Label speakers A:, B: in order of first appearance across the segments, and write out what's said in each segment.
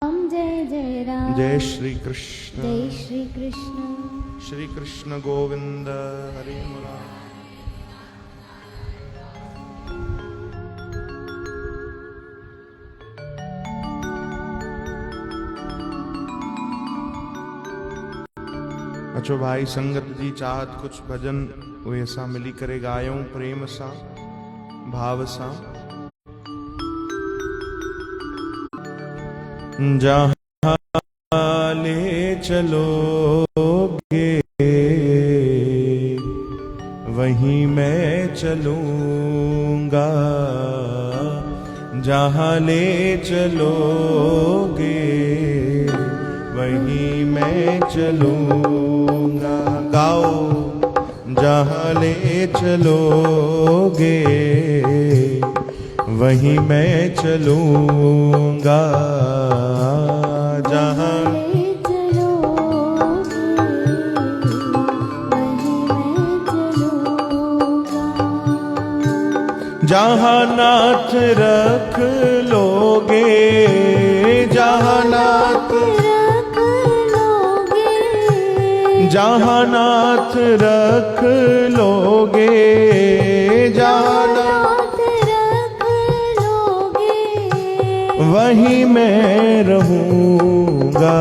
A: जय जय राम।
B: जय श्री कृष्ण।
A: जय श्री कृष्ण।
B: श्री कृष्ण गोविंद हरे मुरारी। अचो भाई संगत जी चाहत कुछ भजन वैसा मिली करे गायूं प्रेम सा भाव सा। जहाँ ले चलोगे वहीं मैं चलूंगा, जहाँ ले चलोगे वहीं मैं चलूंगा। गाओ जहाँ ले चलोगे वहीं मैं चलूंगा, जहाँ जहाँ नाथ रख लोगे, जहाँ नाथ रख लोगे, जहाँ नाथ रख लोगे, जहाँ नाथ रख लोगे वहीं मैं रहूँगा,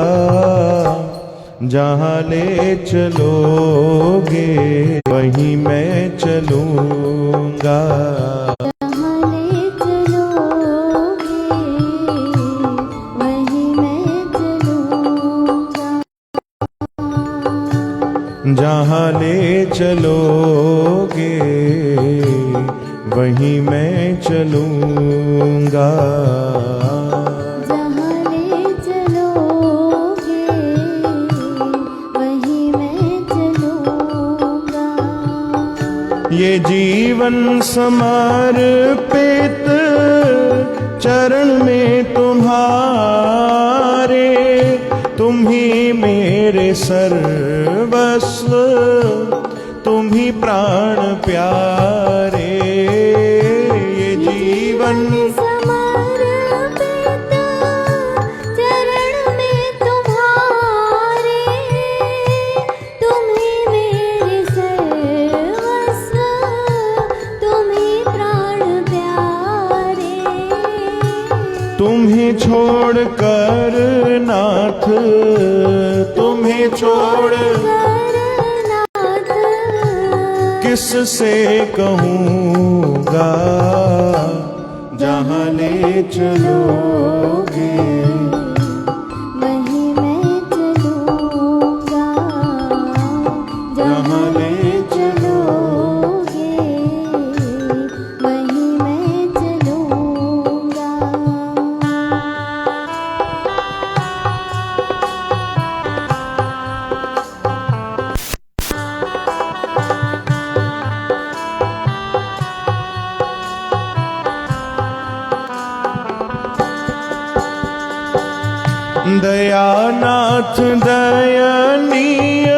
B: जहाँ ले चलोगे वहीं मैं चलूँगा। जहाँ ले चलोगे वहीं मैं चलूँगा,
A: जहाँ ले चलोगे वहीं मैं चलूँगा।
B: ये जीवन समर्पित चरण में तुम्हारे, तुम ही मेरे सर्वस्व, तुम ही प्राण प्यारे। ये जीवन
A: समर्पित चरण में तुम्हारे, तुम ही मेरे सर्वस्व, तुम ही प्राण प्यारे।
B: तुम्हें छोड़ कर नाथ, तुम्हें छोड़ किससे कहूँगा, जहाँ ले चलोगे
A: वहीं मैं चलूँगा, जहाँ ले चलोगे वहीं मैं चलूँगा।
B: दयानाथ दयनीय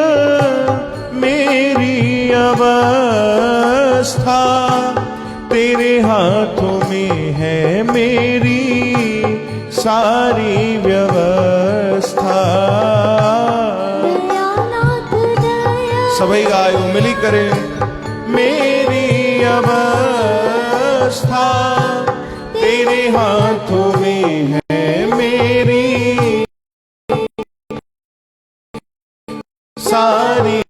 B: मेरी अवस्था, तेरे हाथों में है मेरी सारी व्यवस्था। सभी गायो मिली करे। मेरी अवस्था तेरे हाथों में है मेरी सारी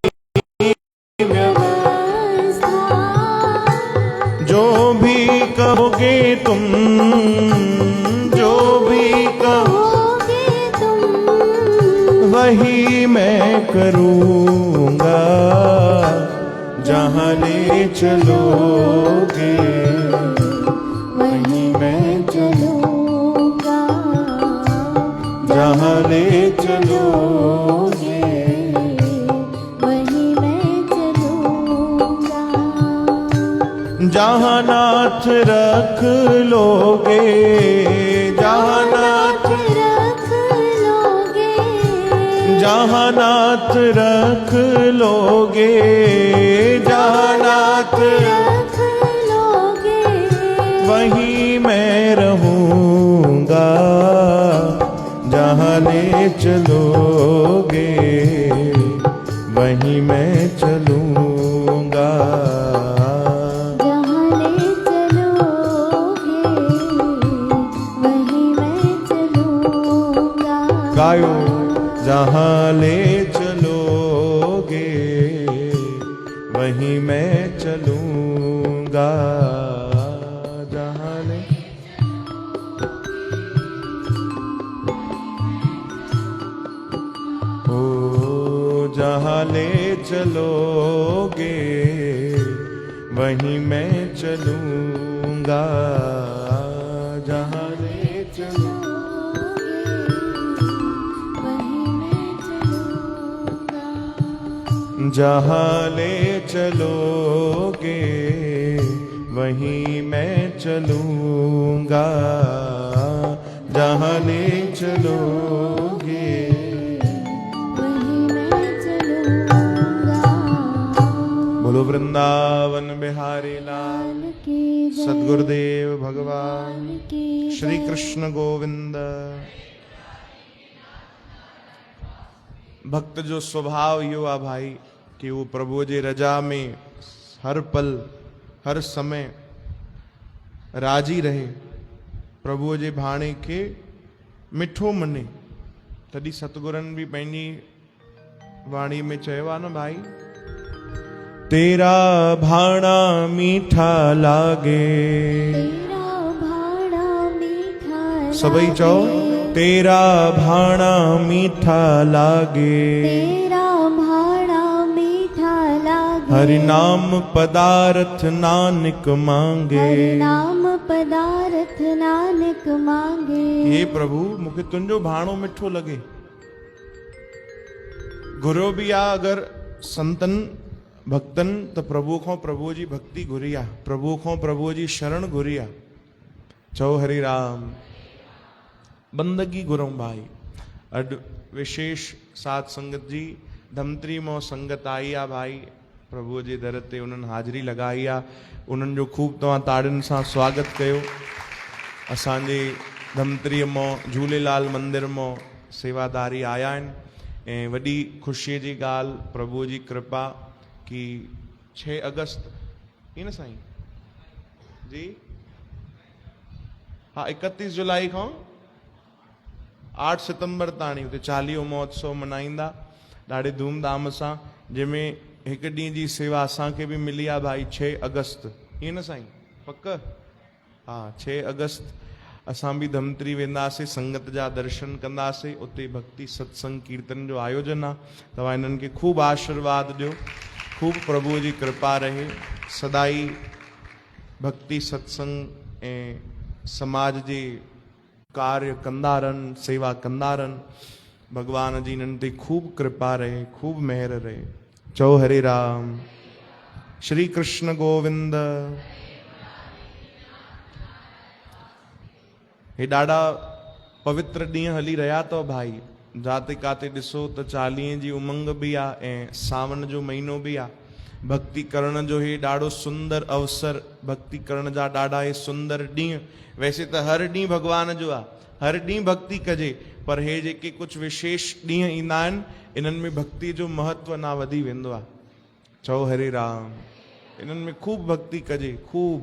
B: व्यवस्था। जो भी कहोगे तुम, जो भी कहोगे तुम वही मैं करूँगा, जहाँ ले चलोगे वहीं मैं चलूँगा, जहाँ ले चलोगे
A: वहीं मैं चलूँगा।
B: जहाँ नाथ रख लोगे, जहाँ नाथ
A: रख लोगे,
B: जहाँ नाथ रख लोगे, जहाँ नाथ
A: रख लोगे
B: वहीं मैं रहूँगा, जहाँ ले चलोगे वहीं मैं चलूंगा।
A: जहाँ ले चलोगे वहीं मैं चलूँगा।
B: गायो जहाँ ले चलोगे वहीं मैं चलूंगा। जहाँ ले ओ जहाँ ले चलोगे वहीं मैं चलूंगा। जहाँ ले चलो
A: वहीं मैं चलूँगा।
B: जहाँ ले चलोगे वहीं मैं चलूंगा। जहाँ ले चलोगे
A: वहीं मैं चलूँगा।
B: बोलो वृंदावन बिहारी लाल
A: की जय,
B: सद्गुरुदेव भगवान
A: की
B: श्री
A: जय।
B: कृष्ण गोविंद। भक्त जो स्वभाव यो आ भाई कि वो प्रभु जे रजा में हर पल हर समय राजी रहे, प्रभु जे भाणे के मिठो मने। तॾहिं सतगुरनि भी पंहिंजी वाणी में चयो आहे न भाई, तेरा भाणा मीठा लागे।
A: तेरा भाड़ा मीठा
B: सभई
A: लागे।
B: चओ तेरा भाणा मीठा लागे।
A: तेरा भाड़ा मीठा लागे।
B: हरि नाम पदार्थ नानक मांगे।
A: हरि नाम पदार्थ नानक मांगे।
B: हे प्रभु मूंखे तुंहिंजो भाणो मिठो लगे। घुरो भी आ अगर संतन भक्तन तो प्रभु को प्रभु जी भक्ति घुरी आ, प्रभु को प्रभु जी शरण घुरी आ। चओ हरि राम बंदगी घुरूं भाई। अड विशेष साध संगत जी धमत्री मो संगत आई आ भाई। प्रभु जे दर ते उन्हनि हाज़िरी लगाई आ, उन्हनि जो खूब तव्हां ताड़ियुनि सां स्वागत कयो। असांजे धमत्रीअ मां झूलेलाल मंदिर मां सेवादारी आया आहिनि ऐं वॾी ख़ुशीअ जी ॻाल्हि प्रभु जी कृपा कि 6 अगस्त ई न साईं जी, हाँ 31 जुलाई खां 8 सितंबर ताणी हुते चालीहो महोत्सव मनाईंदा ॾाढे धूमधाम सां, जंहिंमें हिकु ॾींहं जी सेवा असांखे बि मिली आहे भाई 6 अगस्त ईअं न साईं पक। हाँ 6 अगस्त असां बि धमत्री वेंदासीं, संगत जा दर्शन कंदासीं, उते भक्ति सत्संग कीर्तन जो आयोजन आहे। तव्हां इन्हनि खे खूब आशीर्वाद ॾियो, खूब प्रभु जी कृपा रहे, सदाई भक्ति सत्संग ऐं समाज जे कार्य कंदा रहनि, सेवा कंदा रहनि। भगवान जी इन्हनि ते खूब कृपा रहे, खूब मेहर रहे। चओ हरे राम श्री कृष्ण गोविंद। हे ॾाढा पवित्र ॾींहं हली रहिया अथव भाई। जाते काथे ॾिसो त चालीहे जी उमंग बि आहे ऐं सावन जो महीनो बि आहे। भक्ति करण जो हे ॾाढो सुंदर अवसर, भक्ति करण जा ॾाढा हे सुंदर ॾींहं। वैसे त हर ॾींहुं भगवान जो आहे, हर ॾींहुं भक्ति कजे, पर हे जेके कुछ विशेष ॾींहं ईंदा आहिनि इन्हनि में भक्ति जो महत्व ना वधी वेंदो आहे। चओ हरे राम इन्हनि में खूब भक्ति कजे, खूब।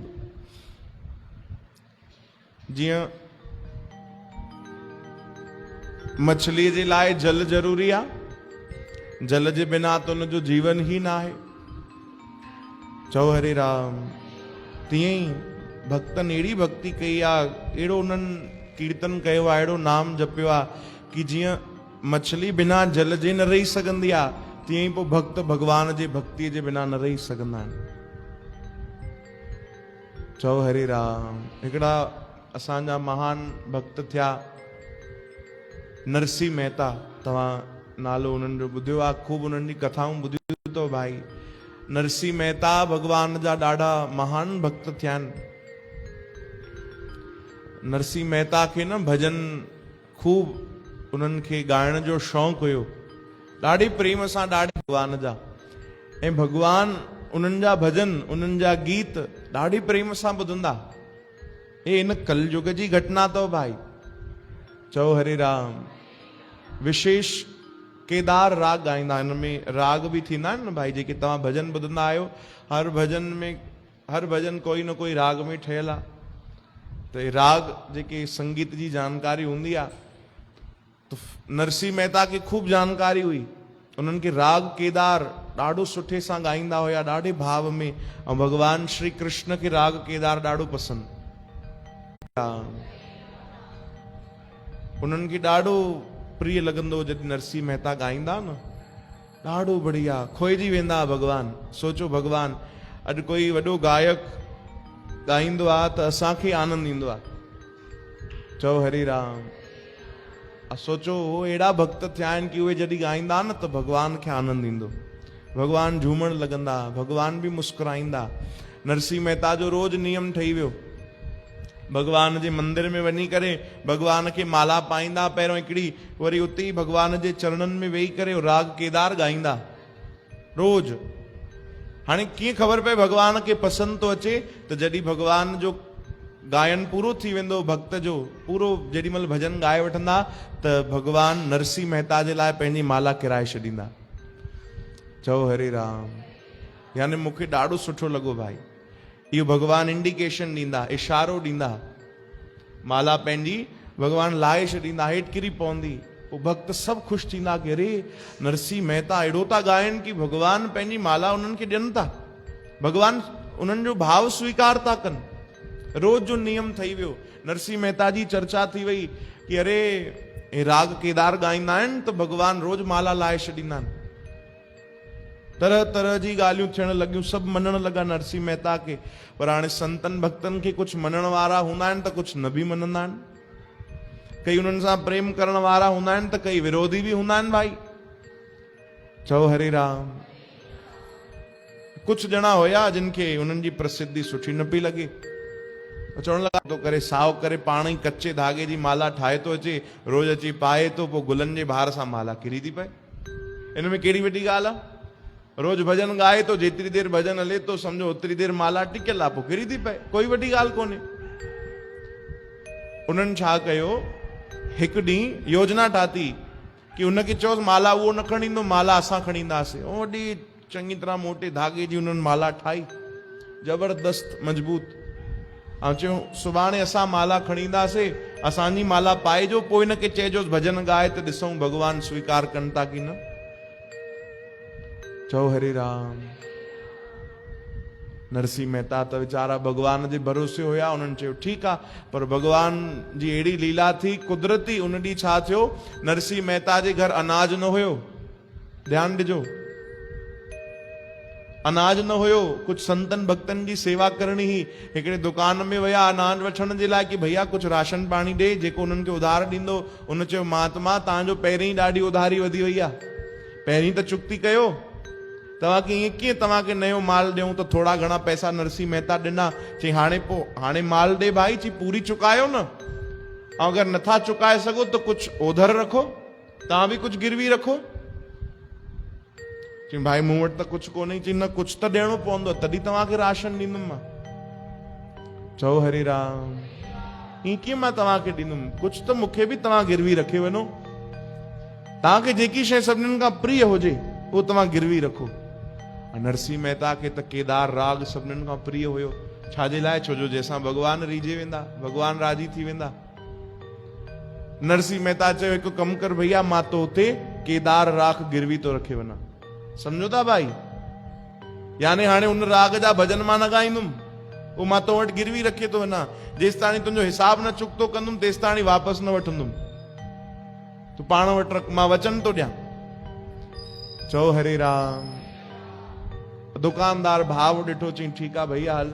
B: जीअं मछली जे लाइ जल ज़रूरी आहे, जल जे बिना त उनजो जीवन ही ना आहे। चओ हरे राम। तीअं ई भक्तन अहिड़ी भक्ति कई आहे, अहिड़ो उन्हनि कीर्तन कयो आहे, अहिड़ो नाम जपियो आहे कि जीअं मछली बिना जल जे न रही सघंदी आहे, तीअं ई पोइ भक्त भगवान जे भक्तिअ जे बिना न रही सघंदा आहिनि। चओ हरे राम। हिकिड़ा असांजा महान भक्त थिया नरसिंह मेहता, तव्हां नालो उन्हनि जो ॿुधियो आहे, खूब उन्हनि जी कथाऊं ॿुधियूं अथव भाई। नरसिंह मेहता भगवान जा ॾाढा महान भक्त थिया आहिनि। नरसिंह मेहता खे न भजन खूब उन्हनि खे ॻाइण जो शौक़ु हुयो, ॾाढी प्रेम सां, ॾाढे भगवान जा। ऐं भगवान उन्हनि जा भजन, उन्हनि जा गीत ॾाढी प्रेम सां ॿुधंदा। हे इन कलयुग जी घटना अथव भाई। चओ हरे राम। विशेष केदार राग गाईंदा। हिन में राग भी थींदा आहिनि न भाई, जेके तव्हां भजन ॿुधंदा आहियो, हर भजन कोई न कोई राग में ठहियल आहे। त हे राग जेके संगीत जी जानकारी हूंदी आहे, त नरसिंह मेहता खे खूब जानकारी हुई। उन्हनि खे राग केदार ॾाढो सुठे सां ॻाईंदा हुया, ॾाढे भाव में। ऐं भॻवान श्री कृष्ण खे राग केदार ॾाढो पसंदि। उन्हनि खे ॾाढो प्रिय लॻंदो जॾहिं नरसिंह मेहता ॻाईंदा न, ॾाढो बढ़िया, खोइजी वेंदा भॻवान। सोचो भॻवान, अॼु कोई वॾो गायक ॻाईंदो आहे त असांखे आनंद ईंदो आहे। चओ हरे राम। सोचो अहिड़ा भक्त थिया आहिनि कि उहे जॾहिं ॻाईंदा न त भॻवान खे आनंद ईंदो, भॻवान झूमण लॻंदा, भॻवान बि मुस्कुराईंदा। नरसिंह मेहता जो रोज़ नियम ठही वियो, भॻवान जे मंदिर में वञी करे भॻवान खे माला पाईंदा पहिरियों हिकिड़ी, वरी उते ई भॻवान जे चरणनि में वेही करे राग केदार ॻाईंदा रोज़। हाणे कीअं ख़बर पए भॻवान खे पसंदि थो अचे? त जॾहिं भॻवान जो गायन पूरो थी वेंदो, भक्त जो पूरो जेॾीमहिल भजन ॻाए वठंदा, त भॻवान नरसिंह मेहता जे लाइ पंहिंजी माला किराए छॾींदा। चओ हरे राम। यानी मूंखे ॾाढो सुठो लॻो भाई, इहो भॻवान इंडिकेशन ॾींदा, इशारो ॾींदा। माला पंहिंजी भॻवान लाहे छॾींदा, हेठि किरी पवंदी। पोइ भक्त सभु ख़ुशि थींदा कि अरे नरसिंह मेहता अहिड़ो था ॻाइनि कि भॻवान पंहिंजी माला उन्हनि खे ॾियनि था, भॻवान उन्हनि जो भाव स्वीकार था कनि। रोज़ जो नियम ठही वियो। नरसिंह मेहता जी चर्चा थी वई कि अरे हे राग केदार ॻाईंदा आहिनि त भॻवान रोज़ माला लाहे छॾींदा आहिनि। तरह तरह जी ॻाल्हियूं थियण लॻियूं, सभु मञण लॻा नरसिंह मेहता खे। पर हाणे संतनि भक्तनि खे कुझु मञण वारा हूंदा आहिनि त कुझु न बि मञंदा आहिनि। कई उन्हनि सां प्रेम करण वारा हूंदा आहिनि त कई विरोधी बि हूंदा आहिनि भाई। चओ हरे राम। कुझु ॼणा हुया जिन खे उन्हनि जी प्रसिद्धि सुठी न पई लॻे, चवण लॻा तो करे साओ करे पाण ई कच्चे धागे जी माला ठाहे थो अचे, रोज़ अची पाए थो, पोइ गुलनि जे भार सां माला किरी थी पए। इन में कहिड़ी वॾी ॻाल्हि आहे? रोज़ भजन ॻाए थो, जेतिरी देरि भजन हले थो सम्झो ओतिरी देरि माला टिकियल आहे, पोइ किरी थी पए, कोई वॾी ॻाल्हि कोन्हे। उन्हनि छा कयो, हिकु ॾींहुं योजना ठाती कि उनखे चयोसि माला उहो न खणी ईंदो, माला असां खणी ईंदासीं। वॾी चङी तरह मोटे धागे जी उन्हनि माला ठाही, ज़बरदस्त मज़बूत। ऐं चयो सुभाणे असां माला खणी ईंदासीं, असांजी माला पाइजो, पोइ हिनखे चइजोसि भजन ॻाए त ॾिसूं भॻवान स्वीकार कनि था कि न। चओ हरे राम। नरसिंह मेहता त वीचारा भॻवान जे भरोसे हुया, उन्हनि चयो ठीकु आहे। पर भॻवान जी अहिड़ी लीला थी कुदरती, उन ॾींहुं छा थियो, नरसिंह मेहता जे घर अनाज न हुयो। ध्यानु ॾिजो, अनाज न हुयो। कुझु संतनि भक्तनि जी सेवा करणी हुई, हिकिड़े दुकान में विया अनाज वठण जे लाइ कि भैया कुझु राशन पाणी ॾे, जेको उन्हनि खे उधार ॾींदो। उन चयो महात्मा तव्हांजो पहिरीं ई ॾाढी उधारी वधी वई आहे, पहिरीं त चुक्ती कयो, तव्हांखे ईअं कीअं तव्हांखे नयो माल ॾियूं। त थोरा घणा पैसा नरसिंह मेहता ॾिना, चई हाणे माल ॾे भाई, चई पूरी चुकायो न, ऐं अगरि नथा चुकाए सघो त कुझु ओधर रखो, तव्हां बि कुझु गिरवी रखो। चई भाई मूं वटि त कुझु कोन्हे। चई न कुझु त ॾियणो पवंदो, तॾहिं तव्हांखे राशन ॾींदुमि मां। चओ हरे राम। ईअं कीअं मां तव्हांखे ॾींदुमि, कुझु त मूंखे बि तव्हां गिरवी रखे वञो। तव्हांखे जेकी शइ सभिनीनि खां प्रिय हुजे उहो तव्हां गिरवी रखो। नरसिंह मेहता खे त केदार राग सभिनीनि खां प्रिय हुयो। छाजे लाइ? छो जो जंहिंसां भॻवान रीझे वेंदा, भॻवान राजी थी वेंदा। नरसिंह मेहता चयो हिकु कमु कर भैया, मां तो हुते केदार राग गिरवी तो रखे वञा। सम्झो था भाई? यानी हाणे उन राग जा भजन मां न ॻाईंदुमि, उहो मां तो वटि गिरवी रखे थो वञा। जेसि ताणी तुंहिंजो हिसाब न चुकतो कंदुमि तेसि ताणी वापसि न वठंदुमि। तूं पाण वटि रख, मां वचन थो ॾियां। चओ हरे राम। दुकानदार भाव ॾिठो, चई ठीकु आहे भैया हल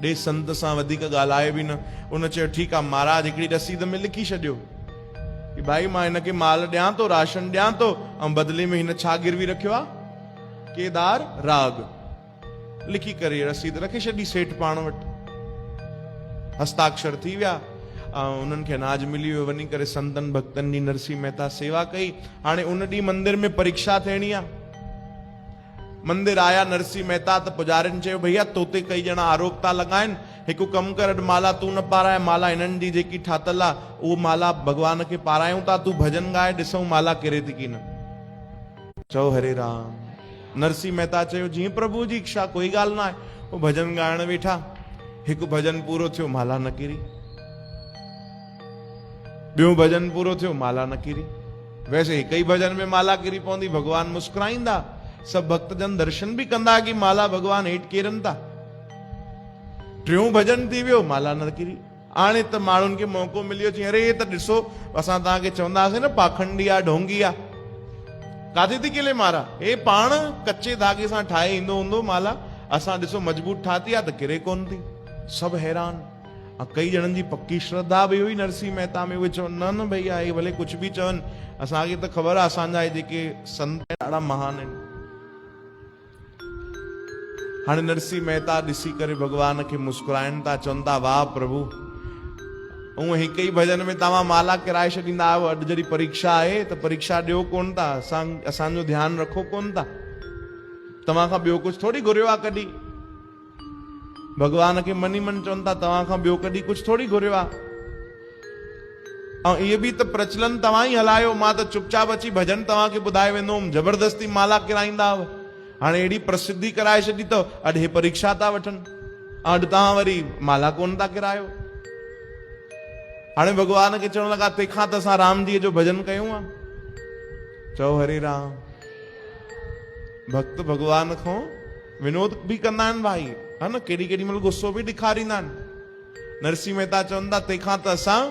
B: ॾे, संत सां वधीक ॻाल्हाए बि न। उन चयो ठीकु आहे महाराज, हिकिड़ी रसीद में लिखी छॾियो कि भाई मां हिनखे माल ॾियां थो, राशन ॾियां थो, ऐं बदिले में हिन छा गिरवी रखियो आहे? केदार राग। लिखी करे रसीद रखे छॾी सेठ पाण वटि। हस्ताक्षर थी विया ऐं उन्हनि खे अनाज मिली वियो। वञी करे संतनि भक्तनि जी नरसिंह मेहता सेवा कई। हाणे उन ॾींहुं मंदिर में परीक्षा थियणी आहे। मंदिर आया नरसिंह मेहता, त पुजारियुनि चयो भैया तोते कई ॼणा आरोप था लॻाइनि हिकु कमु कर, अॼु माला तूं न पाराए, माला हिननि जी जेकी ठातल आहे उहो माला भॻवान खे पारायूं था, तूं भॼन ॻाए ॾिसूं माला किरे थी की न। चओ हरे राम। नरसिंह मेहता चयो जीअं प्रभु जी इच्छा, कोई ॻाल्हि न आहे। उहो भॼन ॻाइण वेठा, हिकु भॼन पूरो थियो, माला न किरी। ॿियो भॼन पूरो थियो, माला न किरी। वैसे हिकु ई भॼन में माला किरी पवंदी, भॻवान मुस्कुराईंदा, सभु भक्तजन दर्शन बि कंदा कि माला भॻवान हेठि किरनि था। टियों भॼन थी वियो, माला न किरी। हाणे त माण्हुनि खे मौक़ो मिलियो, चई अरे त ॾिसो असां तव्हांखे चवंदासीं न पाखंडी आहे, ढोंगी आहे, काथे थी किले माला? हे पाण कच्चे धागे सां ठाहे ईंदो हूंदो माला, असां ॾिसो मजबूत ठाती आहे त किरे कोन थी। सभु हैरान। कई ॼणनि जी पक्की श्रद्धा बि हुई नरसिंह मेहता में, उहे चवनि न न भैया हे भले कुझु बि चवनि, असांखे त ख़बर आहे असांजा जेके संत ॾाढा महान आहिनि। हाणे नरसिंह मेहता ॾिसी करे भॻवान खे मुस्कुराइनि था, चवनि था वाह प्रभु, ऐं हिकु ई भॼन में तव्हां माला किराए छॾींदा आहियो। अॼु जॾहिं परीक्षा आहे त परीक्षा ॾियो कोन था, असांजो ध्यानु रखो कोन था। तव्हां खां ॿियो कुझु थोरी घुरियो आहे कॾहिं। भॻवान खे मनी मन चवनि था तव्हां खां ॿियो कॾहिं कुझु थोरी घुरियो आहे। ऐं इहे बि त प्रचलन तव्हां ई हलायो, मां त चुपचाप अची भॼन तव्हांखे ॿुधाए वेंदो हुउमि, ज़बरदस्ती माला किराईंदा हुआ। हाणे अहिड़ी प्रसिद्धि कराए छॾी अथव, अॼु हे परीक्षा था वठनि, अॼु तव्हां वरी माला कोन था किरायो। हाणे भॻवान खे चवण लॻा तंहिंखां त असां राम जीअ जो भॼन कयूं आहे। चओ हरे राम। भक्त भॻवान खां विनोद बि कंदा आहिनि भाई, हा न, केॾी केॾी महिल गुस्सो बि ॾेखारींदा आहिनि। नरसिंह मेहता चवनि था तंहिंखां त असां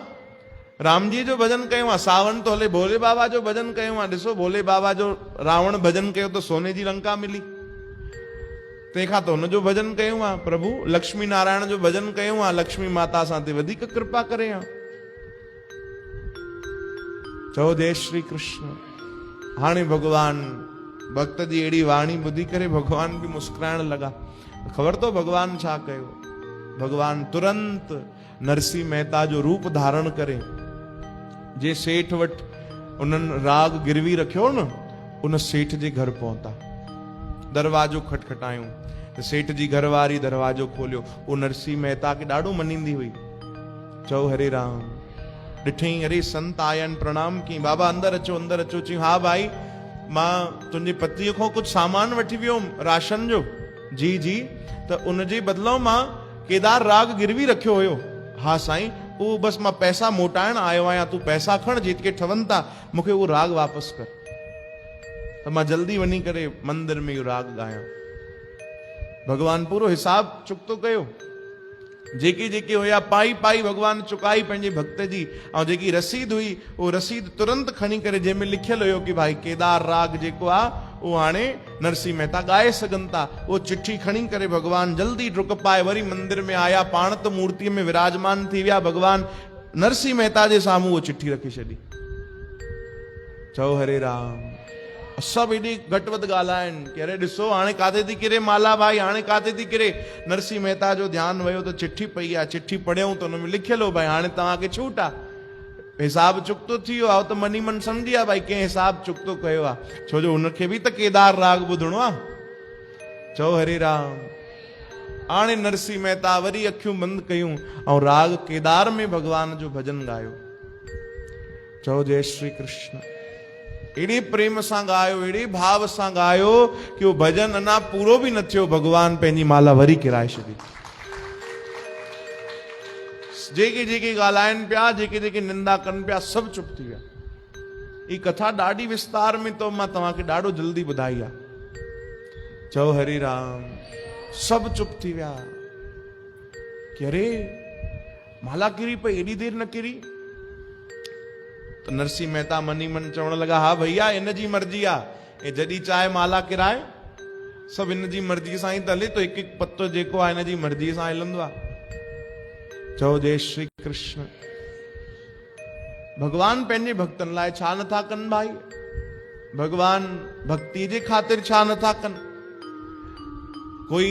B: राम जी जो भॼन कयूं आहे। सावन तो हले, भोले बाबा जो भॼन कयूं आहे। ॾिसो भोले बाबा जो रावण भॼन कयो त सोने जी लंका मिली, तंहिंखां त हुनजो भॼन कयूं आहे। प्रभु लक्ष्मी नारायण जो भॼन कयूं आहे, लक्ष्मी माता असां ते वधीक कृपा करे आहे। चओ जय श्री कृष्ण। हाणे भॻवान भक्त जी अहिड़ी वाणी ॿुधी करे भॻवान बि मुस्कुराइण लॻा। ख़बर अथव भॻवान छा कयो? भॻवान तुरंत नरसिंह मेहता जो रूप धारण करे जे सेठ वटि उन्हनि राग गिरवी रखियो न, उन सेठ जे घर पहुता। दरवाजो खटखटायूं त सेठ जी घरवारी दरवाजो खोलियो। उहो नरसिंह मेहता खे ॾाढो मञींदी हुई। चओ हरे राम। ॾिठई अरे संत आया आहिनि, प्रणाम कई। बाबा अंदरि अचो अंदरि अचो। चई हा भाई, मां तुंहिंजे पतीअ खां कुझु सामान वठी वियो हुउमि राशन जो। जी जी, त उनजे बदिलो मां केदार राग गिरवी रखियो हुयो। हा साईं, उहो बसि मां पैसा मोटाइण आयो आहियां, तूं पैसा खण जेके ठवनि था, मूंखे उहो राग वापसि कर। त मां जल्दी वञी करे मंदिर में इहो राग ॻायां। भॻवान पूरो हिसाब चुकतो कयो। जेके जेके हुया पाई पाई भॻवान चुकाई पंहिंजे भक्त जी। ऐं जेकी रसीद हुई उहो रसीद तुरंत खणी करे, जंहिंमें लिखियलु हुयो कि भाई केदार राग जेको आहे उहो हाणे नरसिंह मेहता ॻाए सघनि था, उहो चिठी खणी करे भॻवान जल्दी डुक पाए वरी मंदिर में आया। पाण त मूर्तिअ में विराजमान थी विया। भॻवान नरसिंह मेहता जे साम्हूं उहो चिठी रखी छॾी। चओ हरे राम। सभु एॾी घटि वधि ॻाल्हाइनि कि अरे ॾिसो हाणे काथे थी किरे माला भाई, हाणे काथे थी किरे। नरसिंह मेहता जो ध्यानु वियो त चिठी पई आहे। चिठी पढ़ियऊं त हुन में लिखियलु हो भाई हाणे तव्हांखे छूट आहे, हिसाब चुकतो थी वियो आहे। त मनी मन सम्झी आहे भाई कंहिं हिसाब चुकतो कयो आहे, छो जो हुनखे बि त केदार राग ॿुधणो आहे। चओ हरे राम। हाणे नरसिंह मेहता वरी अखियूं बंदि कयूं ऐं राग केदार में भॻवान जो भॼन ॻायो। चओ जय श्री कृष्ण। एॾे प्रेम सां ॻायो, एॾे भाव सां ॻायो कि उहो भॼन अञा पूरो बि न थियो, भॻवान पंहिंजी माला वरी किराए छॾी। जेके जेके ॻाल्हाइनि पिया, जेके जेके निंदा कनि पिया, सभु चुप थी विया। ही कथा ॾाढी विस्तार में तो मां तव्हांखे ॾाढो जल्दी ॿुधाई आहे। चओ हरे राम। सभु चुप थी विया कि अरे माला किरी पई, एॾी देरि न किरी। त नरसिंह मेहता मनी मन चवण लॻा हा भैया इन जी मर्ज़ी आहे, जॾहिं चाहे माला किराए, सभु इन जी मर्ज़ी सां ई त हले। तो हिकु हिकु पतो जेको आहे इन जी मर्ज़ी सां हलंदो आहे। चओ जय श्री कृष्ण। भॻवान पंहिंजे भक्तनि लाइ छा नथा कनि भाई? भॻवान भक्ति जे ख़ातिर छा नथा कनि? कोई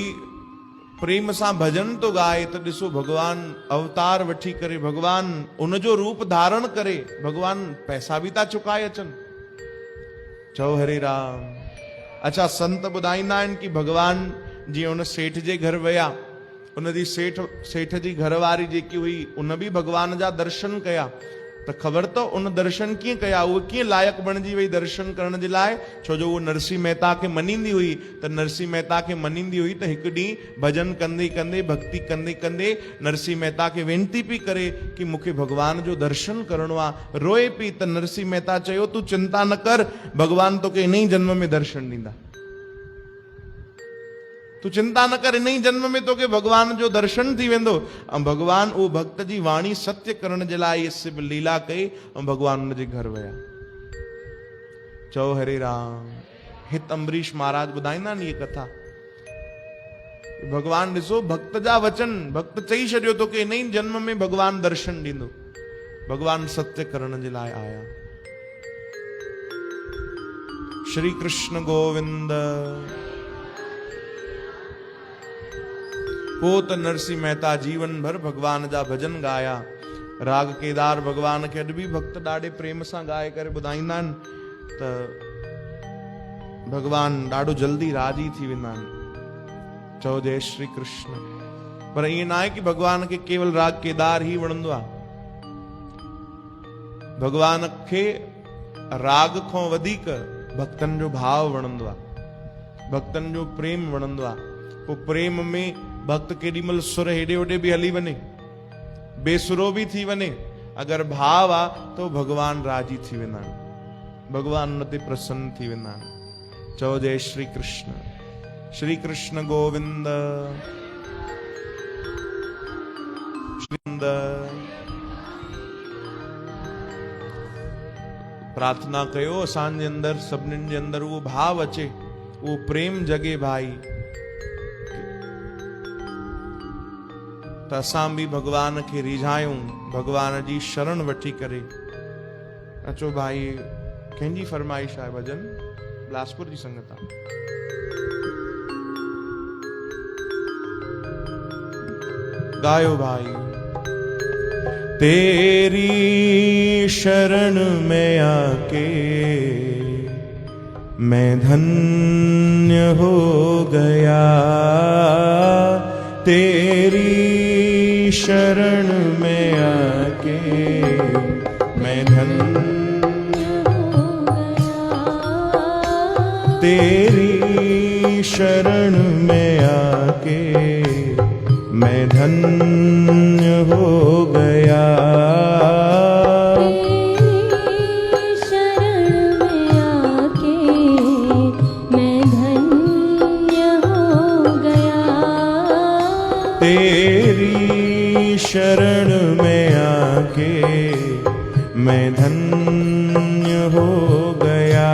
B: प्रेम सां भजन तो ॻाए त ॾिसो भॻवान अवतार वठी करे, भॻवान उनजो रूप धारण करे, भॻवान पैसा बि था चुकाए अचनि। चओ हरे राम। अच्छा, संत ॿुधाईंदा आहिनि कि भॻवान जीअं उन सेठ जे घर विया उन जी सेठ जी घरवारी जेकी हुई उन भी भगवान जा दर्शन कया। तो खबर तो उन दर्शन कीअं कया, उहो कीअं लायक बणिजी वई दर्शन करण जे लाइ, छो जो उहो नरसिंह मेहता खे मञींदी हुई। त नरसिंह मेहता खे मञींदी हुई त हिकु ॾींहुं भजन कंदे कंदे भक्ति कंदे कंदे नरसिंह मेहता खे वेनती पई करे कि मूंखे भगवान जो दर्शन करणो आहे। रोए पई त नरसिंह मेहता चयो तूं चिंता न कर, भगवान तोखे इन ई जन्म में दर्शन ॾींदा। तू चिंता न कर, इन ही जन्म में तोखे भगवान जो दर्शन थी वेंदो। भगवान वो भक्त जी वाणी सत्य करण जे लाइ सिर्फ लीला कई ऐं भगवान उन जे घर विया। चओ हरे राम। हित अम्बरीश महाराज ॿुधाईंदा आहिनि ये कथा। भगवान ॾिसो भक्त जा वचन, भक्त चई छॾियो तोखे इन ही जन्म में भगवान दर्शन ॾींदो। भगवान सत्य करण जे लाइ आया। श्री कृष्ण गोविंद। पोत नरसिंह मेहता जीवन भर भगवान जा भजन गाया। राग केदार भगवान के अॼु बि भक्त ॾाढे प्रेम सां गाए करे ॿुधाईंदा आहिनि त भगवान ॾाढो जल्दी राजी थी वेंदा आहिनि। चओ जय श्री कृष्ण। पर ईअं न आहे कि भगवान खे केवल राग केदार ही वणंदो आहे। भगवान खे राग खां वधीक भक्तन जो भाव वणंदो आहे, भक्तन जो प्रेम वणंदो आहे। पोइ प्रेम में भक्त केॾीमहिल सुर हेॾे होॾे बि हली वञे, बेसुरो भी थी वञे, अगर भाव आ तो भगवान राजी थी वेंदा आहिनि, भगवान उन ते प्रसन्न थी वेंदा आहिनि। चओ जय श्री कृष्ण। श्री कृष्ण गोविंद। प्रार्थना कयो असांजे अंदर सभिनीनि जे अंदर उहो भाव अचे, उहो प्रेम जगे भाई, त असां भी भगवान खे रिझायूं, भगवान जी शरण वठी करे। अचो भाई, कंहिंजी फरमाइश आहे भजन? बिलासपुर जी संगत आहे। गायो भाई। तेरी शरण में आके मैं धन्य हो गया, तेरी शरण में आके मैं धन्य हो गया, तेरी शरण में आके मैं धन्य हो गया,
A: तेरी शरण में आके मैं धन्य हो गया,
B: तेरी शरण में आके मैं धन्य हो गया,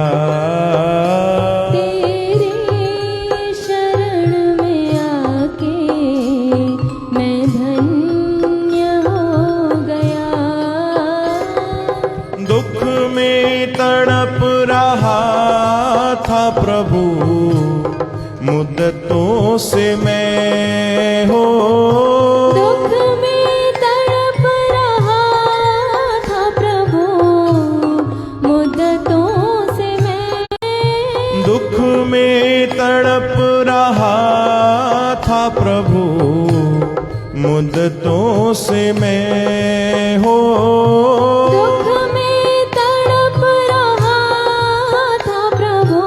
A: तेरी शरण में आके मैं धन्य हो गया।
B: दुख में तड़प रहा था प्रभु मुद्दतों से मैं हो,
A: दुख में तड़प रहा था प्रभु मुद्दतों से मैं,
B: दुख में तड़प रहा था प्रभु मुद्दतों से मैं हो,
A: दुख में तड़प रहा था प्रभु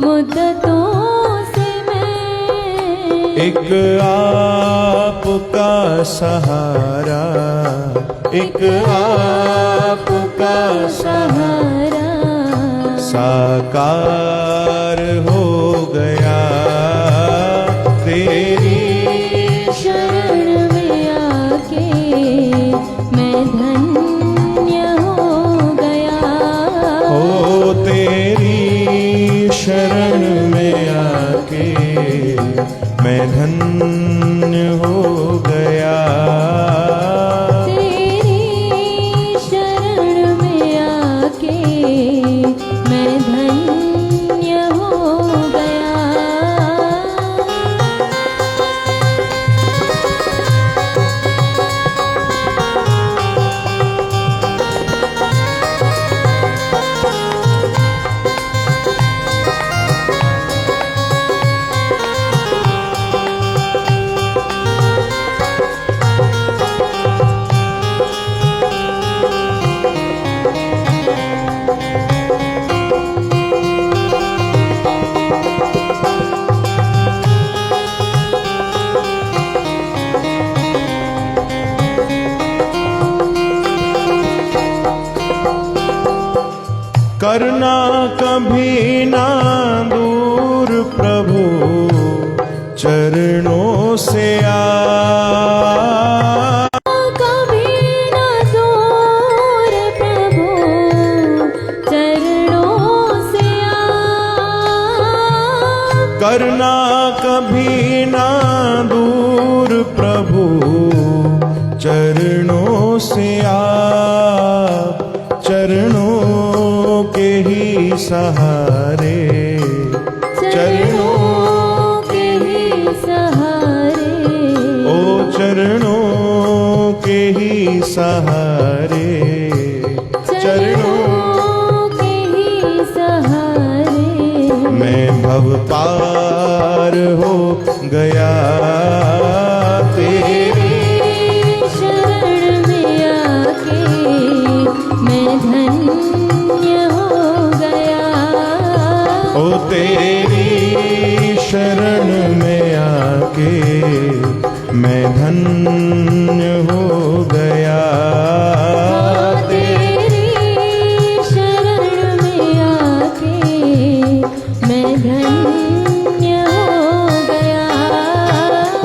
A: मुद्दतों से मैं,
B: एक आपका सहारा, एक आपका सहारा साकार हो गया, तेरी
A: शरण में आके मैं धन्य हो गया,
B: ओ तेरी शरण में आके मैं धन्य हो गया,
A: तेरी शरण में आके मैं धन्य
B: करना कभी ना दूर प्रभु चरणों से
A: कभी न दूर प्रभु चरणों से
B: करना कभी ना दूर प्रभु चरणों से चरणों के ही सहारे
A: चरणों के ही सहारे
B: ओ चरणों के ही सहारे
A: चरणों के ही सहारे
B: मैं भव पार हो गया तेरी
A: शरण में आके मैं धन्य हो गया
B: ओ तेरी शरण में आके मैं धन्य हो गया
A: तेरी शरण में आके मैं धन्य हो गया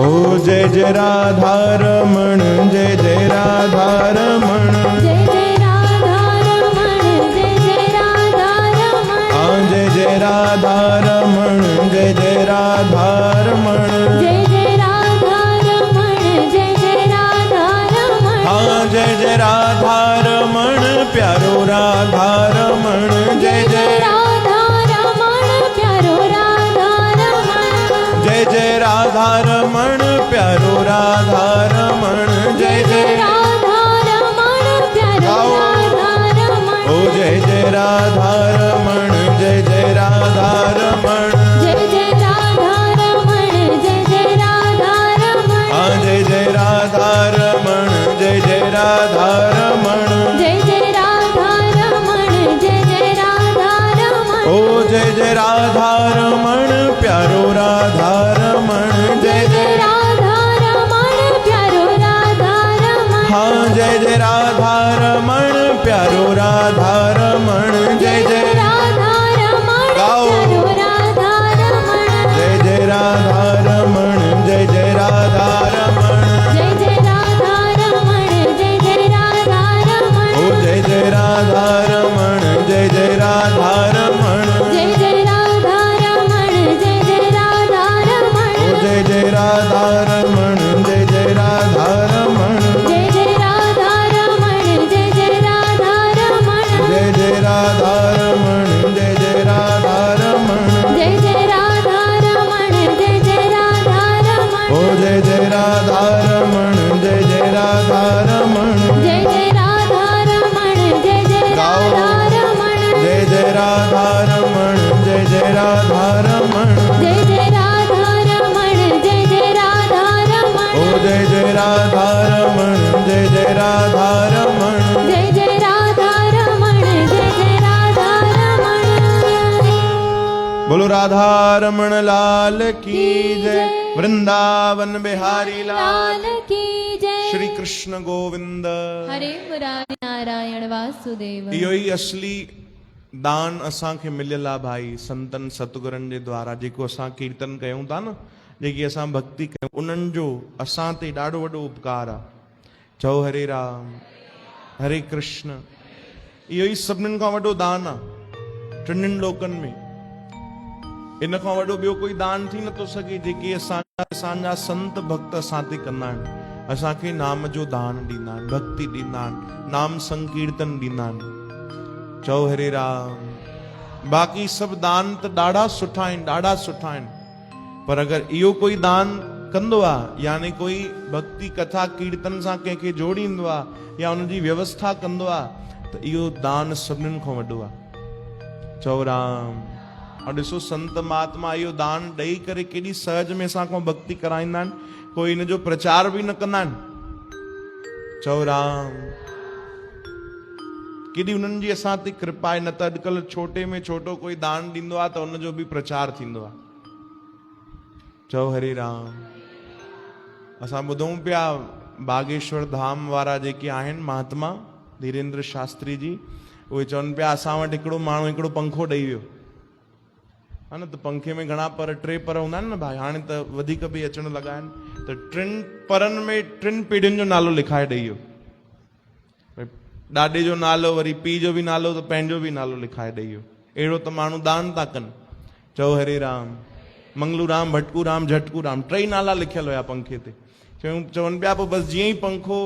B: ओ जय जय राधा रमण जय जय राधा रमण
A: जय जय राधा रमण जय जय राधा रमण
B: हाँ जय जय राधा रमण जय जय राधा रमण
A: जय जय राधा रमण जय जय राधा रमण
B: हाँ जय जय राधा रमण प्यारो राधा रमण जय जय
A: राधा रमण प्यारो राधा रमण
B: जय जय राधा रमण प्यारो राधा रमण जय जय
A: राधा रमण प्यारो राधा रमण
B: ओ जय जय राधा रमण जय जय राधा रमण
A: जय जय राधा रमण जय जय राधा रमण
B: हाँ जय जय राधा रमण जय जय राधा रमण
A: जय जय राधा रमण जय जय राधा रमण
B: ओ जय जय राधा रमण प्यारो राधा रमण जय जय
A: राधा रमण प्यारो राधा रमण
B: हाँ जय जय राधा रमण प्यारो राधा रमण जय जय
A: राधा रमण
B: गाओ।
A: प्यारो राधा रमण
B: जय जय राधा रमण जय जय राधा रमण
A: जय जय राधा रमण जय जय राधा रमण
B: ओ जय जय राधा रमण जय जय राधा रमण
A: जय जय राधा रमण जय जय राधा रमण
B: ओ जय जय राधा रमण जय जय राधा रमण
A: जय जय राधा रमण जय जय राधा रमण
B: जय जय राधा रमण जय जय राधा रमण
A: जय जय राधा रमण जय जय राधा रमण
B: ओ जय जय राधा रमण जय जय राधा रमण
A: जय जय राधा रमण जय जय राधा रमण
B: जय जय राधा रमण जय जय राधा रमण
A: जय जय राधा रमण जय जय राधा रमण
B: ओ जय जय राधा रमण जय जय राधा रमण
A: जय जय राधा रमण जय जय राधा रमण
B: बोलो राधा रमण लाल की जय वृंदावन बिहारी लाल
A: लाल की जय
B: श्री कृष्ण गोविंद
A: हरे मुरारी नारायण वासुदेव
B: इहो ई असली दान असांखे मिलियल आहे भाई संतन सतगुरनि जे द्वारा जेको असां कीर्तन कयूं था न जेकी असां भक्ति कयूं उन्हनि जो असां ते ॾाढो वॾो उपकार आहे चओ हरे राम हरे कृष्ण इहो ई सभिनीनि खां वॾो दान आहे टिनिनि लोकनि में इन खां वॾो ॿियो कोई दान थी नथो सघे जेके असांजा संत भक्त असां ते कंदा आहिनि असांखे नाम जो दान ॾींदा आहिनि भक्ति ॾींदा आहिनि नाम संकीर्तन ॾींदा आहिनि चओ हरे राम बाक़ी सभु दान त ॾाढा सुठा आहिनि पर अगरि इहो कोई दान कंदो आहे यानी कोई भक्ति कथा कीर्तन सां कंहिंखे जोड़ींदो आहे या उनजी व्यवस्था कंदो आहे त इहो दान सभिनीनि खां वॾो आहे चओ राम और ॾिसो संत महात्मा इहो दान ॾेई करे केॾी सहज में असां खां भक्ति कराईंदा आहिनि कोई इन जो प्रचार बि न कंदा आहिनि चओ राम केॾी उन्हनि जी असां ते कृपा आहे न त अॼुकल्ह छोटे में छोटो कोई दान ॾींदो आहे त उनजो बि प्रचार थींदो आहे चओ हरे राम असां ॿुधूं पिया बागेश्वर धाम वारा जेके आहिनि महात्मा धीरेन्द्र शास्त्री जी उहे चवनि पिया असां वटि हिकिड़ो माण्हू हिकिड़ो पंखो ॾेई वियो, हा न, त पंखे में घणा पर, 3 पर हूंदा आहिनि न भाई, हाणे त वधीक बि अचण लॻा आहिनि, त 3 परनि में 3 पीढ़ियुनि जो नालो लिखाए ॾेई वियो। ॾाॾे जो नालो, वरी पीउ जो बि नालो, त पंहिंजो बि नालो लिखाए ॾेई वियो। अहिड़ो त माण्हू दान था कनि। चओ हरे राम, मंगलू राम, भटकू राम, झटकू राम, 3 नाला लिखियल हुया पंखे ते। चवनि पिया पोइ बसि जीअं ई पंखो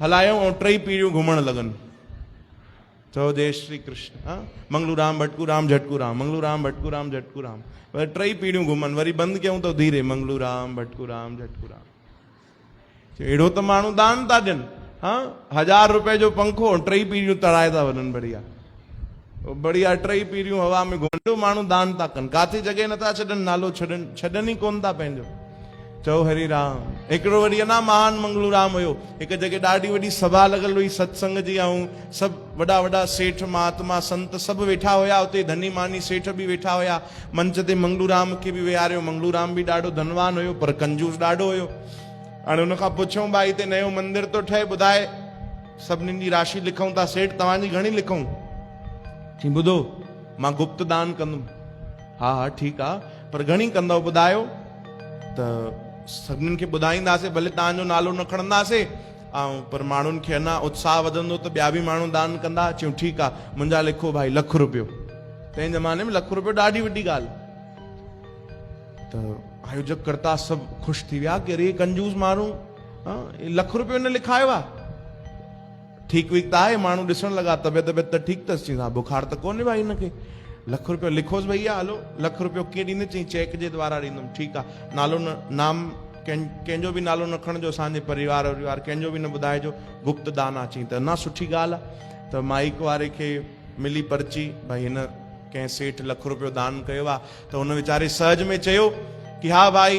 B: हलायो ऐं 3 पीढ़ियूं घुमण लॻनि। चओ जय श्री कृष्ण। हा, मंगलू राम, भटकू राम, झटकू राम, मंगलू राम, भटकू राम, झटकू राम, वरी 3 पीढ़ियूं घुमनि, वरी बंदि कयूं त धीरे मंगलू राम, भटकू राम, झटकू राम। अहिड़ो त माण्हू दान था ॾियनि। हा, 1000 रुपए जो पंखो, 3 पीढ़ियूं तराए था वञनि, बढ़िया बढ़िया 3 पीढ़ियूं हवा में घुमंदो माण्हू दान था कनि, काथे जॻह नथा छॾनि, नालो छॾनि ई कोन था पंहिंजो। चओ हरि राम। हिकिड़ो वरी अञा महान मंगलू राम हुयो, हिकु जॻह ॾाढी वॾी सभा लॻल हुई सत्संग जी, ऐं सभु वॾा वॾा सेठ महात्मा संत सभु वेठा हुया, उते धनी मानी सेठ बि वेठा हुया। मंच ते मंगलू राम खे बि विहारियो। मंगलू राम बि ॾाढो धनवान हुयो, पर कंजूस ॾाढो हुयो। हाणे हुन खां पुछूं, भाई हिते नयो मंदिर थो ठहे, ॿुधाए सभिनीनि जी राशि लिखूं था, सेठ तव्हांजी घणी लिखूं? चई ॿुधो, मां गुप्त दान कंदुमि। हा हा ठीकु आहे, पर घणी कंदव ॿुधायो? त सभिनीनि खे ॿुधाईंदासीं, भले तव्हांजो नालो न खणंदासीं, ऐं पर माण्हुनि खे अञा उत्साह वधंदो त ॿिया बि माण्हू दान कंदा। चयूं ठीकु आहे, मुंहिंजा लिखो भाई ₹1,00,000। तंहिं ज़माने में ₹1,00,000 ॾाढी वॾी ॻाल्हि। त आयोजक कर्ता सभु ख़ुशि थी विया कि अरे कंजूस माण्हू, ₹1,00,000 न लिखायो आहे। ठीकु वीक त आहे, माण्हू ॾिसण लॻा, तबियत त ठीकु अथसि, चई बुखार त कोन्हे भाई हिनखे, ₹1,00,000 लिखोसि भैया, हलो ₹1,00,000 कीअं ॾींदे? चई चेक जे द्वारा ॾींदुमि। ठीकु आहे, नालो न, नाम कंहिंजो बि नालो न खणिजो, असांजे परिवार कंहिंजो बि न ॿुधाइजो, गुप्त दान आहे। चई त अञा सुठी ॻाल्हि आहे। त माइक वारे खे मिली पर्ची, भाई हिन कंहिं सेठ ₹1,00,000 दान कयो आहे। त हुन वीचारे सहज में चयो कि हा भाई,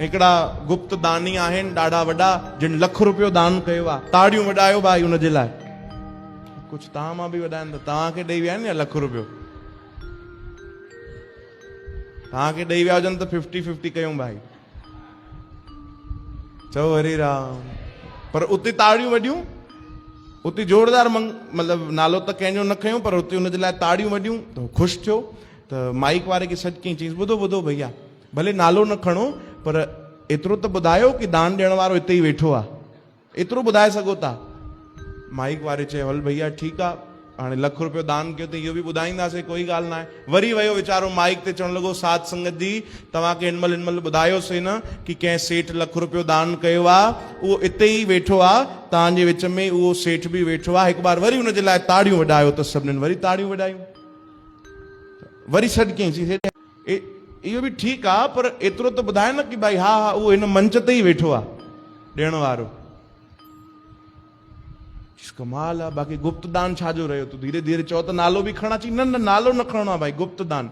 B: हिकिड़ा गुप्त दानी आहिनि ॾाढा वॾा, जिन ₹1,00,000 दान कयो आहे, ताड़ियूं वॼायो भाई हुनजे लाइ। कुझु तव्हां मां बि वॾाइनि त तव्हांखे ॾेई विया आहिनि या ₹1,00,000? तव्हांखे ॾेई विया हुजनि त 50-50 कयूं भाई। चओ हरे राम। पर उते ताड़ियूं वॼियूं, उते जोरदार मतिलबु नालो त कंहिंजो न खयूं, पर उते हुनजे लाइ ताड़ियूं वॼियूं, त ख़ुशि थियो। त माइक वारे खे सॾु कई, चईंसि ॿुधो ॿुधो भैया, भले नालो न खणो, पर एतिरो त ॿुधायो कि दान ॾियण वारो हिते ई वेठो आहे, एतिरो ॿुधाए सघो था? माइक वारे चयो हल भैया ठीकु आहे, हाणे ₹1,00,000 दान कयो त इहो बि ॿुधाईंदासीं, कोई ॻाल्हि न आहे। वरी वियो वीचारो माइक ते चवणु लॻो, साध संगत जी, तव्हांखे हिनमहिल ॿुधायोसीं न कि कंहिं सेठ ₹1,00,000 दान कयो आहे, उहो हिते ई वेठो आहे, तव्हांजे विच में उहो सेठ बि वेठो आहे। हिकु बार वरी हुनजे लाइ ताड़ियूं वॼायो, त सभिनीनि वरी ताड़ियूं वॼायूं। वरी सॾु कयईं, इहो बि ठीकु आहे, पर एतिरो त ॿुधाए न कि भाई हा हा उहो हिन मंच ते ई वेठो आहे ॾियण वारो। कमाल आहे, बाक़ी गुप्त दान छाजो रहियो? तूं धीरे धीरे चओ त नालो बि खणा। चई न न, नालो न खणणो आहे भाई, गुप्त दान।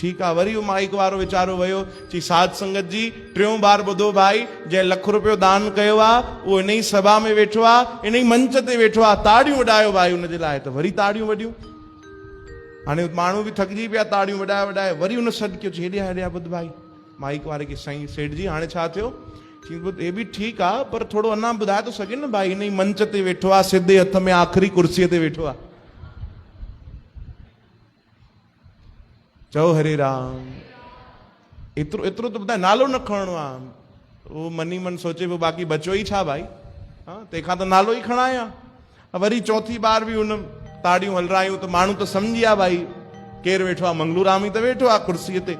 B: ठीकु आहे, वरी उहो माइक वारो वीचारो वियो, चई साध संगत जी, 3 बार ॿुधो भाई, जंहिं ₹1,00,000 दान कयो आहे, उहो इन ई सभा में वेठो आहे, इन ई मंच ते वेठो आहे, ताड़ियूं वॼायो भाई हुनजे लाइ। त वरी ताड़ियूं वॼियूं। हाणे माण्हू बि थकिजी पिया, ताड़ियूं वॼाए वॼाए। वरी हुन सॾु कयो, चई हेॾे हेॾे ॿुध भाई, माइक वारे खे, साईं सेठ जी हाणे छा थियो? हे बि ठीकु आहे, पर थोरो अञा ॿुधाए थो सघे न भाई, हिन ई मंच ते वेठो आहे, सिधे हथ में आख़िरी कुर्सीअ ते वेठो आहे। चओ हरे राम। एतिरो एतिरो त ॿुधाए, नालो न खणणो आहे। उहो मनी मन सोचे पियो, बाक़ी बचो ई छा भाई, हा तंहिंखां त नालो ई खणाया। वरी चौथी बार बि हुन ताड़ियूं हलरायूं, त माण्हू त सम्झी विया भाई केरु वेठो आहे, मंगलू राम ई त वेठो आहे कुर्सीअ ते।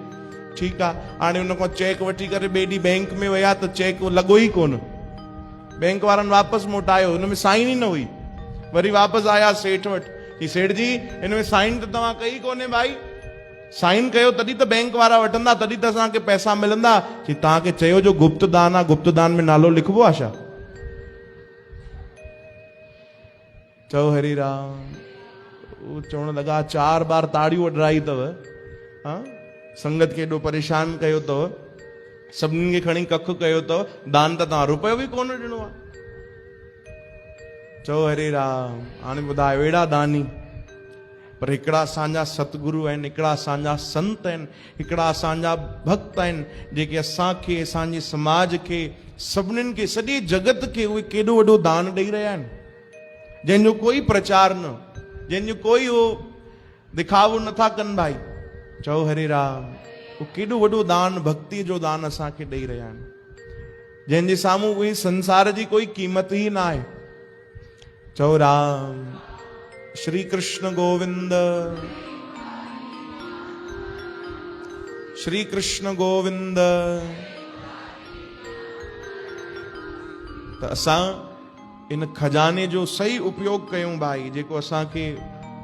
B: ठीकु आहे, हाणे हुन खां चेक वठी करे ॿिए ॾींहुं बैंक में विया, त चेक लॻो ई कोन। बैंक वारनि वापसि मोटायो, हुन में साइन ई न हुई। वरी वापसि आया सेठ वटि, कि सेठ जी हिन में साइन त तव्हां कई कोन्हे भाई, साइन कयो तॾहिं त बैंक वारा वठंदा, तॾहिं त असांखे पैसा मिलंदा। कि तव्हांखे चयो जो गुप्त दान आहे, गुप्त दान में नालो लिखबो आहे छा? चओ हरि राम। उहो चवण लॻा, 4 बार ताड़ियूं वॼाई अथव, हा संगत खे एॾो परेशान कयो अथव, सभिनीनि खे खणी कखु कयो अथव, दान त तव्हां ₹1 बि कोन ॾिनो आहे। चओ हरे राम। हाणे ॿुधायो, अहिड़ा दानी, पर हिकिड़ा असांजा सतगुरु आहिनि, हिकिड़ा असांजा संत आहिनि, हिकिड़ा असांजा भक्त आहिनि, जेके असांखे, असांजे समाज खे, सभिनीनि खे, सॼे जगत खे उहे केॾो वॾो दान ॾेई रहिया आहिनि, जंहिंजो कोई प्रचार न। जंहिंजो कोई वो दिखावो नथा कनि भाई, चओ हरे राम। वो केॾो वॾो दान, भक्ति जो दान असांखे ॾेई रहिया आहिनि, जंहिंजे साम्हूं उहे संसार जी कोई क़ीमत ई न आहे। चओ राम। श्री कृष्ण गोविंद, श्री कृष्ण गोविंद। त असां इन खजाने जो सही उपयोग कयूं भाई, जेको असांखे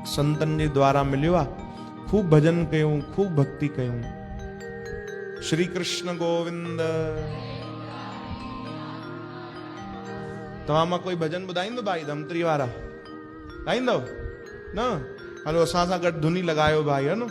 B: संतन जे द्वारा मिलियो आहे। खूब भजन कयूं, खूब भक्ति कयूं। श्री कृष्ण गोविंद। तव्हां मां कोई भजन ॿुधाईंदो भाई, धमतरी वारा ॻाईंदव न? हलो असां सां गॾु धुनी लॻायो भाई, है न?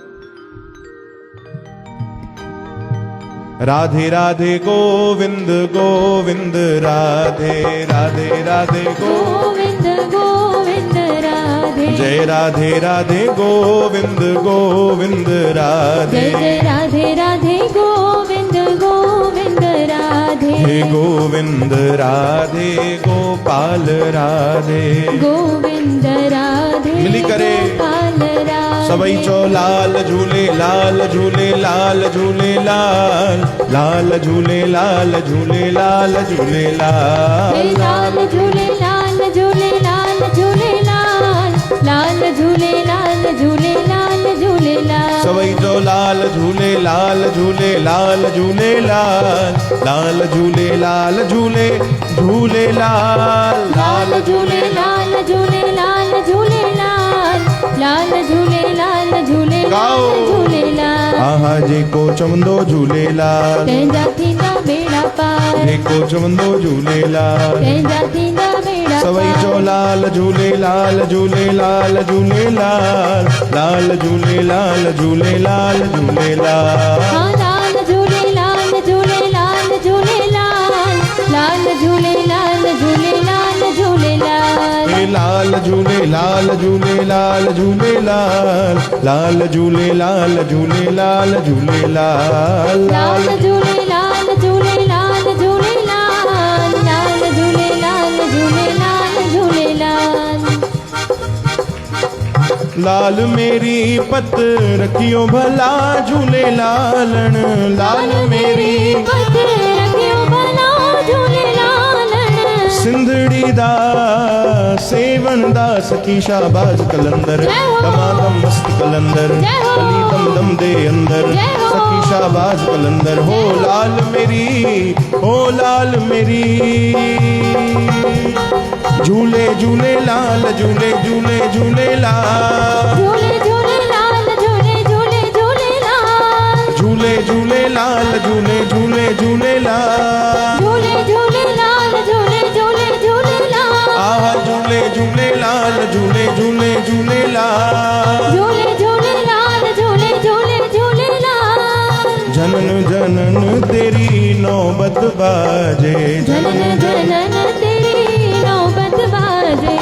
B: राधे राधे गोविंद गोविंद राधे राधे राधे
A: गोविंद गोविंद राधे,
B: जय राधे राधे गोविंद गोविंद राधे,
A: जय जय राधे राधे गोविंद गोविंद राधे,
B: हे गोविंद राधे गोपाल राधे,
A: गोविंद राधे
B: मिली करे
A: गोपाल राधे।
B: सबई चो लाल झूले लाल झूले लाल झूले लाल, लाल झूले लाल झूले लाल झूले
A: हे
B: लाल,
A: लाल झूले लाल झूले लाल झूले लाल, लाल झूले लाल झूले लाल झूले लाल।
B: सबई चो लाल झूले लाल झूले लाल झूले लाल, लाल झूले लाल झूले झूले लाल,
A: लाल झूले लाल झूले लाल झूले लाल, लाल झूले लाल झूले
B: गाओ।
A: लाल झूले लाल।
B: आहा जेको चवंदो झूलेलाल,
A: तंहिंजा थींदा बेड़ा पार,
B: जेको चवंदो झूलेलाल।
A: तंहिंजा थींदा बेड़ा
B: सवई
A: पार।
B: चो लाल झूले लाल झूले लाल झूले लाल, लाल झूले लाल झूले लाल झूले लाल,
A: हाँ लाल झूले लाल झूले लाल झूले लाल, लाल झूले लाल झूले लाल झूले लाल।
B: हे लाल झूले लाल झूले लाल झूले लाल, लाल झूले लाल झूले लाल झूले लाल,
A: लाल झूले लाल झूले लाल झूले लाल, लाल झूले लाल झूले लाल झूले लाल।
B: लाल मेरी पत रखियो भला झूले लालन, लाल मेरी
A: पत रखियो भला झूले लालन।
B: सिंधड़ी दा सेवन दा सखी शाहबाज कलंदर,
A: जय हो।
B: दमादम मस्त कलंदर,
A: जय हो।
B: कली दम दम दे अंदर,
A: जय हो।
B: सखी शाहबाज कलंदर। हो लाल मेरी, हो लाल मेरी, झूले झूले लाल झूले झूले झूले लाल,
A: झूले झूले लाल झूले झूले झूले लाल,
B: झूले झूले लाल झूले झूले झूले लाल,
A: झूले झूले लाल झूले झूले झूले लाल।
B: आहा झूले झूले लाल झूले झूले झूले लाल,
A: झूले झूले लाल झूले झूले झूले लाल।
B: जनन जनन तेरी नौबत बाजे,
A: जनन जनन तेरी नौबत बाजे,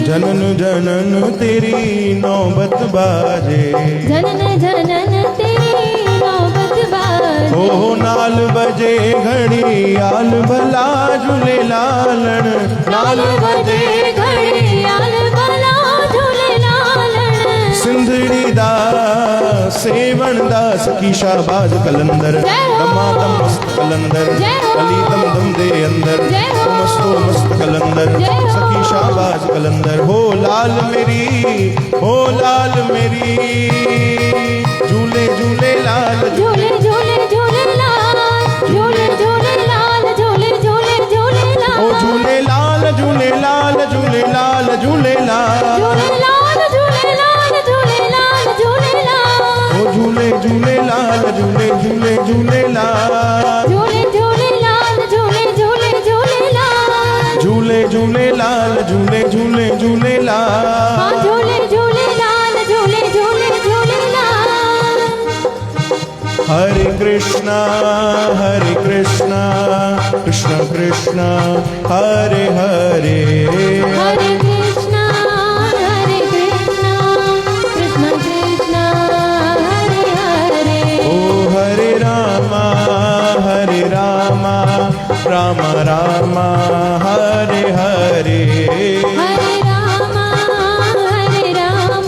B: जनन जनन तेरी नौबत बाजे।
A: जनन जनन तेरी नौबत बाजे।
B: ओ नाल बजे घड़ी आल भला झूले लालन,
A: नाल बजे घड़ी आल भला झूले लालन।
B: सिंधड़ी दा सेवन दा सखी शाहबाज कलंदर,
A: जय हो।
B: दमादम मस्त कलंदर,
A: जय हो।
B: कली दम दम दे अंदर,
A: जय हो।
B: मस्तो मस्त कलंदर,
A: जय हो।
B: सखी शाहबाज कलंदर। हो लाल मेरी, हो लाल मेरी, झूले झूले लाल
A: झूले झूले झूले लाल, झूले झूले लाल झूले झूले झूले लाल।
B: ओ झूले लाल झूले लाल झूले लाल झूले लाल,
A: झूले लाल झूले लाल झूले लाल झूले लाल।
B: ओ झूले झूले लाल झूले झूले झूले लाल,
A: झूले झूले लाल झूले झूले झूले लाल।
B: झूले झूले लाल झूले झूले झूले
A: हाँ
B: लाल।
A: झूले झूले लाल झूले झूले झूले लाल।
B: हरे कृष्णा कृष्ण कृष्ण हरे हरे,
A: हरे कृष्णा कृष्ण कृष्ण हरे हरे।
B: ओ हरे रामा राम राम हरे हरे,
A: हरे राम